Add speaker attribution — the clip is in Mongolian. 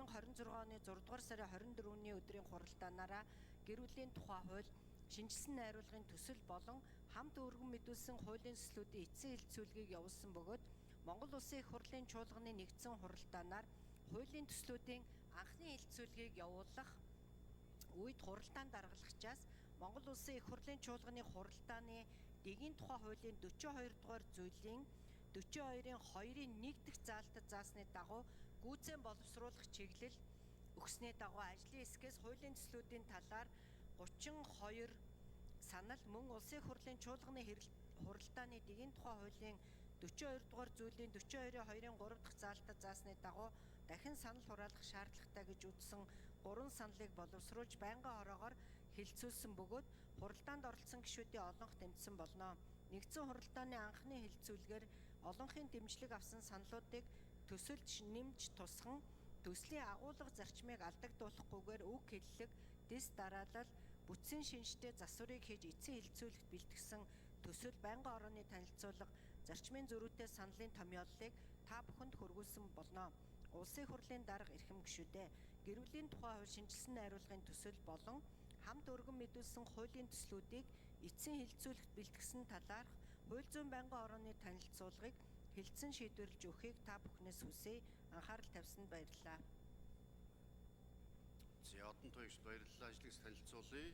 Speaker 1: 2026 оны 6 дугаар сарын 24-ний өдрийн хуралдаанаараа гэр бүлийн тухай хууль, шинжилсэн найруулгын төсөл болон хамт өргөн мэдүүлсэн хуулийн төслүүдийн эцсийн хэлэлцүүлгийг явуулсан бөгөөд Монгол Улсын их хурлын чуулганы нэгдсэн хуралдаанаар хуулийн төслүүдийн анхны хэлэлцүүлгийг явуулах үед хуралдаан даргалагчаас Монгол Улсын их хурлын чуулганы хуралдааны дэгийн тухай хуулийн 42 дугаар зүйлийн 42-ын 2-ын 1 дахь заалтад заасны дагуу гүйцэн боловсруулах чиглэл өгснээ дагуу ажлын хэсгээс хуулийн төслүүдийн талаар 32 санал мөн Улсын их хурлын чуулганы хуралдааны дэгийн тухай хуулийн 42 дугаар зүйлийн 42-ийн 2-ын 3 дахь заалтад заасны дагуу дахин санал хураалах шаардлагатай гэж үзсэн 3 саналыг боловсруулж байнгын хороогоор хэлэлцүүлсэн бөгөөд хуралдаанд оролцсон гишүүдийн олонх тэмцсэн болно. Нэгдсэн хуралдааны анхны хэлэлцүүлгээр олонхын дэмжлэг авсан саналуудыг төсөлд нэмж тусган төслийн агуулга зарчмыг алдагдуулахгүйгээр үг хэллэг, дэс дараалал, бүтцийн шинжтэй засварыг хийж эцсийн хэлэлцүүлэгт бэлтгэсэн төсөл байнгын орооны танилцуулга, зарчмын зөрүүтэй саналын томьёоллыг та бүхэнд хүргүүлсэн болно. Улсын их хурлын дарга эрхэм гишүүдээ гэр бүлийн тухай хууль шинжилсэн найруулгын төсөл болон хамт өргөн мэдүүлсэн хуулийн төслүүдийг эцсийн хэлэлцүүлэгт бэлтгэсэн талаарх хууль зүйн байнгын орооны танилцуулгыг хэлэлцэн шийдвэрлэж өгөхийг та бүхнээс хүсье. Анхаарал тавьсанд баярлалаа.
Speaker 2: За, одон тоогч баярлалаа. Ажлыг танилцуулъя.